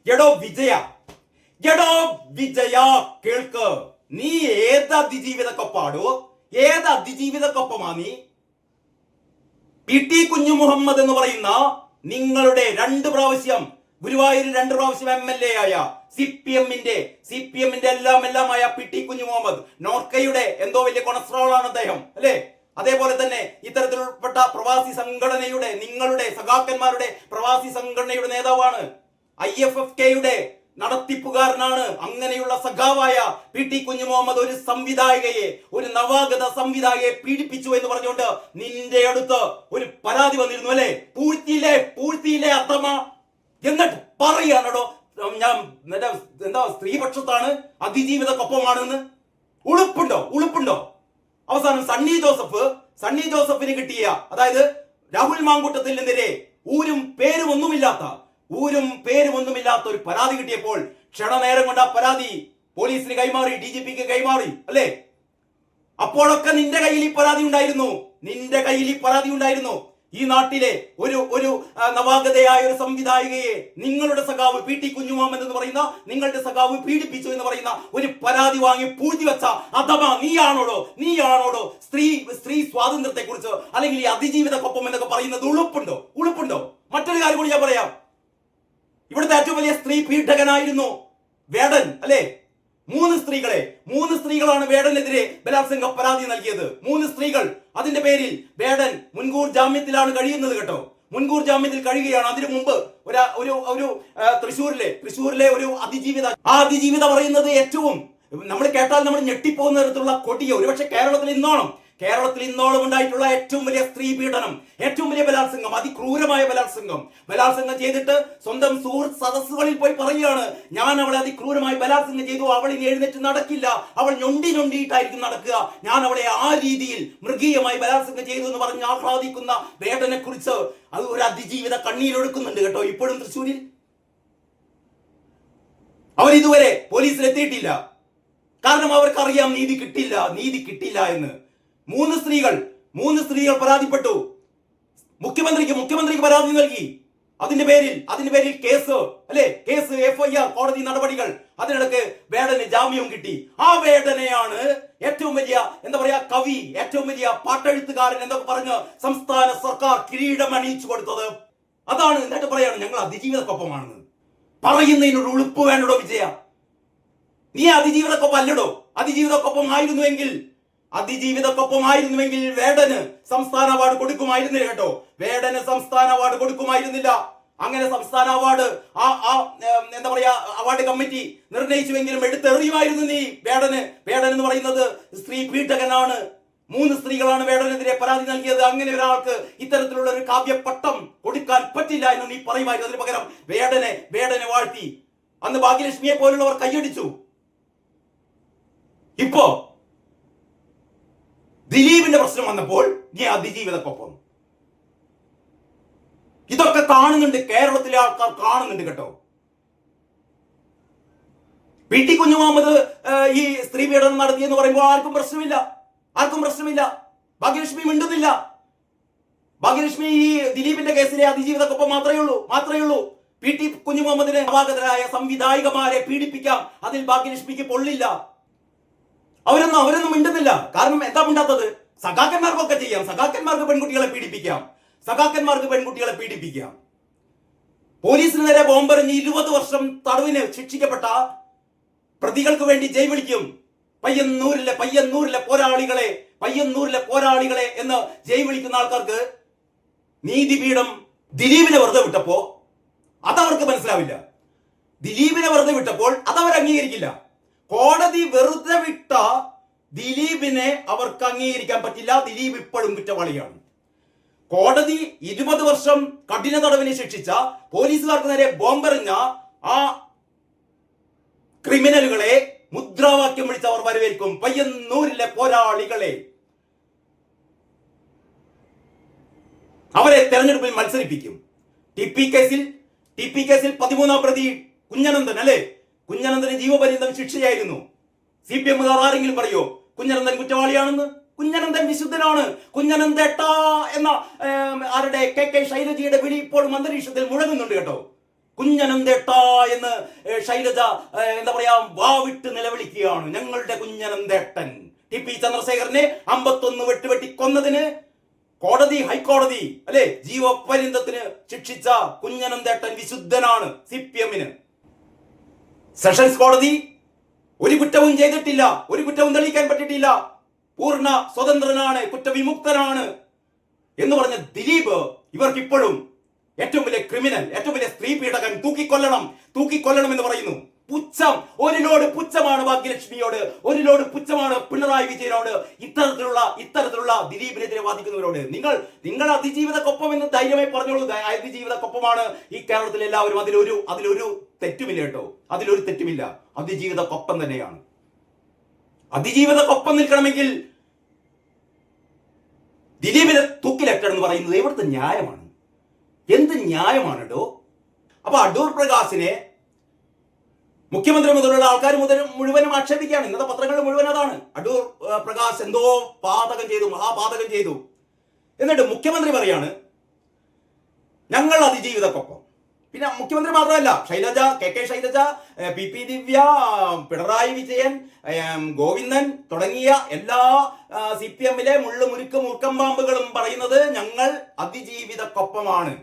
എടോ വിജയ, എടോ വിജയ കേൾക്ക്. നീ ഏത് അതിജീവിതക്കൊപ്പാടോ? ഏത് അതിജീവിതക്കൊപ്പമാ നീ? പി ടി കുഞ്ഞു മുഹമ്മദ് എന്ന് പറയുന്ന നിങ്ങളുടെ 2 പ്രാവശ്യം ഗുരുവായൂർ 2 പ്രാവശ്യം MLA ആയ സി പി എമ്മിന്റെ എല്ലാമായ പി ടി കുഞ്ഞു മുഹമ്മദ്, നോർക്കയുടെ എന്തോ വലിയ കൊളസ്ട്രോളാണ് അദ്ദേഹം, അല്ലേ? അതേപോലെ തന്നെ ഇത്തരത്തിൽപ്പെട്ട പ്രവാസി സംഘടനയുടെ, നിങ്ങളുടെ സഖാക്കന്മാരുടെ പ്രവാസി സംഘടനയുടെ നേതാവാണ്. IFFK-യുടെ നടത്തിപ്പുകാരനാണ്. അങ്ങനെയുള്ള സഖാവായ പി ടി കുഞ്ഞു മുഹമ്മദ് ഒരു സംവിധായകയെ, ഒരു നവാഗത സംവിധായകയെ പീഡിപ്പിച്ചു എന്ന് പറഞ്ഞുകൊണ്ട് നിന്റെ അടുത്ത് ഒരു പരാതി വന്നിരുന്നു, അല്ലേ? പൂഴ്ത്തിയില്ലേ അത്തമ്മ? എന്നിട്ട് പറയാണോ ഞാൻ എന്താ സ്ത്രീപക്ഷത്താണ്, അതിജീവിതക്കൊപ്പമാണെന്ന്? ഉളുപ്പുണ്ടോ? അവസാനം സണ്ണി ജോസഫിന് കിട്ടിയ, അതായത് രാഹുൽ മാങ്കൂട്ടത്തിനെതിരെ ഊരും പേരുമൊന്നുമില്ലാത്ത ഒരു പരാതി കിട്ടിയപ്പോൾ ക്ഷണനേരം കൊണ്ട് ആ പരാതി പോലീസിന് കൈമാറി, DGPക്ക് കൈമാറി, അല്ലേ? അപ്പോഴൊക്കെ നിന്റെ കയ്യിൽ ഈ പരാതി ഉണ്ടായിരുന്നു. ഈ നാട്ടിലെ ഒരു നവാഗതയായ ഒരു സംവിധായികയെ നിങ്ങളുടെ സഖാവ് പി ടി കുഞ്ഞു മുഹമ്മദ് എന്ന് പറയുന്ന നിങ്ങളുടെ സഖാവ് പീഡിപ്പിച്ചു എന്ന് പറയുന്ന ഒരു പരാതി വാങ്ങി പൂഴ്ത്തി വെച്ച അഥവാ നീയാണോടോ സ്ത്രീ സ്വാതന്ത്ര്യത്തെ കുറിച്ച് അല്ലെങ്കിൽ ഈ അതിജീവിതക്കൊപ്പം എന്നൊക്കെ പറയുന്നത്? ഉളുപ്പുണ്ടോ? മറ്റൊരു കാര്യം കൂടി ഞാൻ പറയാം. ഇവിടുത്തെ ഏറ്റവും വലിയ സ്ത്രീ പീഡകനായിരുന്നു വേടൻ, അല്ലേ? 3 സ്ത്രീകളാണ് വേടനെതിരെ ബലാത്സംഗ പരാതി നൽകിയത്. 3 സ്ത്രീകൾ. അതിന്റെ പേരിൽ വേടൻ മുൻകൂർ ജാമ്യത്തിലാണ് കഴിയുന്നത് കേട്ടോ. മുൻകൂർ ജാമ്യത്തിൽ കഴിയുകയാണ്. അതിനു മുമ്പ് ഒരു തൃശ്ശൂരിലെ ഒരു അതിജീവിത പറയുന്നത് ഏറ്റവും നമ്മൾ കേട്ടാൽ നമ്മൾ ഞെട്ടിപ്പോകുന്ന തരത്തിലുള്ള കൊടിയ, ഒരുപക്ഷെ കേരളത്തിൽ ഇന്നോളം ഉണ്ടായിട്ടുള്ള ഏറ്റവും വലിയ സ്ത്രീ പീഡനം, ഏറ്റവും വലിയ ബലാത്സംഗം, അതിക്രൂരമായ ബലാത്സംഗം ചെയ്തിട്ട് സ്വന്തം സുഹൃത്ത് സദസ്സുകളിൽ പോയി പറയുകയാണ്, ഞാൻ അവളെ അതിക്രൂരമായി ബലാത്സംഗം ചെയ്തു, അവൾ ഇനി എഴുന്നേറ്റ് നടക്കില്ല, അവൾ ഞൊണ്ടിയിട്ടായിരിക്കും നടക്കുക, ഞാൻ അവളെ ആ രീതിയിൽ മൃഗീയമായി ബലാത്സംഗം ചെയ്തു എന്ന് പറഞ്ഞ് ആഹ്ലാദിക്കുന്ന വേടനെ കുറിച്ച് അത് ഒരു അതിജീവിത കണ്ണീരൊഴുക്കുന്നുണ്ട് കേട്ടോ. ഇപ്പോഴും തൃശ്ശൂരിൽ അവരിതുവരെ പോലീസിലെത്തിയിട്ടില്ല. കാരണം അവർക്കറിയാം നീതി കിട്ടില്ല എന്ന്. 3 സ്ത്രീകൾ പരാതിപ്പെട്ടു. മുഖ്യമന്ത്രിക്ക് പരാതി നൽകി. അതിന്റെ പേരിൽ കേസ്, അല്ലെ? കേസ്, FIR, കോടതി നടപടികൾ. അതിനിടക്ക് വേടന് ജാമ്യവും കിട്ടി. ആ വേടനെയാണ് ഏറ്റവും വലിയ കവി, ഏറ്റവും വലിയ പാട്ടെഴുത്തുകാരൻ എന്നൊക്കെ പറഞ്ഞ് സംസ്ഥാന സർക്കാർ കിരീടം അണിയിച്ചു കൊടുത്തത്. അതാണ്. എന്നിട്ട് പറയാണ് ഞങ്ങൾ അതിജീവിതക്കൊപ്പമാണെന്ന്. പറയുന്നതിനൊരു ഉളുപ്പ് വേണ്ടടോ വിജയ. നീ അതിജീവിതക്കൊപ്പം അല്ലടോ. അതിജീവിതക്കൊപ്പം ആയിരുന്നുവെങ്കിൽ വേടന് സംസ്ഥാന അവാർഡ് കൊടുക്കുമായിരുന്നില്ല കേട്ടോ. വേടന് സംസ്ഥാന അവാർഡ് കൊടുക്കുമായിരുന്നില്ല. അങ്ങനെ സംസ്ഥാന അവാർഡ് അവാർഡ് കമ്മിറ്റി നിർണയിച്ചുവെങ്കിലും എടുത്തെറിയുമായിരുന്നു നീ വേടൻ എന്ന് പറയുന്നത് സ്ത്രീ പീഡകനാണ്. 3 സ്ത്രീകളാണ് വേടനെതിരെ പരാതി നൽകിയത്. അങ്ങനെ ഒരാൾക്ക് ഇത്തരത്തിലുള്ള ഒരു കാവ്യപട്ടം കൊടുക്കാൻ പറ്റില്ല എന്ന് നീ പറയുമായിരുന്നു. അതിന് പകരം വേടനെ വാഴ്ത്തി അന്ന് ഭാഗ്യലക്ഷ്മിയെ പോലുള്ളവർ കൈയടിച്ചു. ഇപ്പോ ദിലീപിന്റെ പ്രശ്നം വന്നപ്പോൾ നീ അതിജീവിതക്കൊപ്പം. ഇതൊക്കെ കാണുന്നുണ്ട്, കേരളത്തിലെ ആൾക്കാർ കാണുന്നുണ്ട് കേട്ടോ. പി ടി കുഞ്ഞു മുഹമ്മദ് ഈ സ്ത്രീ പീഡനം നടത്തിയെന്ന് പറയുമ്പോൾ ആർക്കും പ്രശ്നമില്ല. ഭാഗ്യലക്ഷ്മി മിണ്ടുന്നില്ല. ഭാഗ്യലക്ഷ്മി ഈ ദിലീപിന്റെ കേസിലെ അതിജീവിതക്കൊപ്പം മാത്രമേ ഉള്ളൂ. പി ടി കുഞ്ഞു മുഹമ്മദിനെ നവാഗതരായ സംവിധായികമാരെ പീഡിപ്പിക്കാം, അതിൽ ഭാഗ്യലക്ഷ്മിക്ക് പൊള്ളില്ല. അവരൊന്നും മിണ്ടുന്നില്ല. കാരണം എന്താ മിണ്ടാത്തത്? സഖാക്കന്മാർക്കൊക്കെ ചെയ്യാം. സഖാക്കന്മാർക്ക് പെൺകുട്ടികളെ പീഡിപ്പിക്കാം. പോലീസിന് നേരെ ബോംബെറിഞ്ഞ് 20 വർഷം തടവിന് ശിക്ഷിക്കപ്പെട്ട പ്രതികൾക്ക് വേണ്ടി ജയ് വിളിക്കും. പയ്യന്നൂരിലെ പോരാളികളെ എന്ന് ജയ് വിളിക്കുന്ന ആൾക്കാർക്ക് നീതിപീഠം ദിലീപിനെ വെറുതെ വിട്ടപ്പോ അതവർക്ക് മനസ്സിലാവില്ല. ദിലീപിനെ വെറുതെ വിട്ടപ്പോൾ അതവർ അംഗീകരിക്കില്ല. കോടതി വെറുതെ വിട്ട ദിലീപിനെ അവർക്ക് അംഗീകരിക്കാൻ പറ്റില്ല. ദിലീപ് ഇപ്പോഴും കുറ്റവാളിയാണ്. കോടതി 20 വർഷം കഠിന തടവിന് ശിക്ഷിച്ച പോലീസുകാർക്ക് നേരെ ബോംബെറിഞ്ഞ ആ ക്രിമിനലുകളെ മുദ്രാവാക്യം വിളിച്ച് അവർ വരവേൽക്കും. പയ്യന്നൂരിലെ പോരാളികളെ. അവരെ തെരഞ്ഞെടുപ്പിൽ മത്സരിപ്പിക്കും. ടി പി കേസിൽ 13ാം പ്രതി കുഞ്ഞനന്ദൻ, അല്ലെ? കുഞ്ഞനന്ദന് ജീവപര്യന്തം ശിക്ഷയായിരുന്നു. CPM ആരെങ്കിലും പറയോ കുഞ്ഞനന്ദൻ കുറ്റവാളിയാണെന്ന്? കുഞ്ഞനന്ദൻ വിശുദ്ധനാണ്. കുഞ്ഞനന്ദേട്ട എന്ന ആരുടെ KK ശൈലജയുടെ വിളി ഇപ്പോഴും അന്തരീക്ഷത്തിൽ മുഴങ്ങുന്നുണ്ട് കേട്ടോ. കുഞ്ഞനന്തേട്ട എന്ന് ശൈലജ എന്താ പറയാ വാവിട്ട് നിലവിളിക്കുകയാണ്. ഞങ്ങളുടെ കുഞ്ഞനന്തേട്ടൻ TP ചന്ദ്രശേഖരനെ 51 വെട്ടുവെട്ടി കൊന്നതിന് കോടതി, ഹൈക്കോടതി അല്ലെ ജീവപര്യന്തത്തിന് ശിക്ഷിച്ച കുഞ്ഞനന്തേട്ടൻ വിശുദ്ധനാണ് CPM-ന്. സെഷൻസ് കോടതി ഒരു കുറ്റവും ചെയ്തിട്ടില്ല, ഒരു കുറ്റവും തെളിയിക്കാൻ പറ്റിയിട്ടില്ല, പൂർണ്ണ സ്വതന്ത്രനാണ്, കുറ്റവിമുക്തനാണ് എന്ന് പറഞ്ഞ ദിലീപ് ഇവർക്കിപ്പോഴും ഏറ്റവും വലിയ ക്രിമിനൽ, ഏറ്റവും വലിയ സ്ത്രീ പീഡകൻ, തൂക്കിക്കൊല്ലണം എന്ന് പറയുന്നു. പുച്ഛം, ഒരു ലോഡ് പുച്ഛമാണ് ഭാഗ്യലക്ഷ്മിയോട്, ഒരു ലോഡ് പുച്ഛമാണ് പിണറായി വിജയനോട്, ഇത്തരത്തിലുള്ള ദിലീപിനെതിരെ വാദിക്കുന്നവരോട്. നിങ്ങൾ അതിജീവിതക്കൊപ്പം എന്ന് ധൈര്യമായി പറഞ്ഞോളൂ. അതിജീവിതക്കൊപ്പമാണ് ഈ കേരളത്തിലെ എല്ലാവരും. അതിലൊരു തെറ്റുമില്ല കേട്ടോ, അതിലൊരു തെറ്റുമില്ല. അതിജീവിതക്കൊപ്പം തന്നെയാണ്. അതിജീവിതക്കൊപ്പം നിൽക്കണമെങ്കിൽ ദിലീപിനെ തൂക്കിലേറ്റണം എന്ന് പറയുന്നത് എവിടുത്തെ ന്യായമാണ്? എന്ത് ന്യായമാണ് കേട്ടോ? അപ്പൊ അടൂർ പ്രകാശിനെ മുഖ്യമന്ത്രി മുതലുള്ള ആൾക്കാർ മുഴുവനും ആക്ഷേപിക്കുകയാണ്. ഇന്നത്തെ പത്രങ്ങൾ മുഴുവൻ അതാണ്. അടൂർ പ്രകാശ് എന്തോ പാതകം ചെയ്തു, മഹാപാതകം ചെയ്തു. എന്നിട്ട് മുഖ്യമന്ത്രി പറയാണ് ഞങ്ങൾ അതിജീവിതക്കൊപ്പം. പിന്നെ മുഖ്യമന്ത്രി മാത്രമല്ല, ശൈലജ, KK ശൈലജ, PP ദിവ്യ, പിണറായി വിജയൻ, ഗോവിന്ദൻ തുടങ്ങിയ എല്ലാ CPM-ലെ മുള്ളുമുരുക്ക് മൂർക്കം പാമ്പുകളും പറയുന്നത് ഞങ്ങൾ അതിജീവിതക്കൊപ്പമാണ്.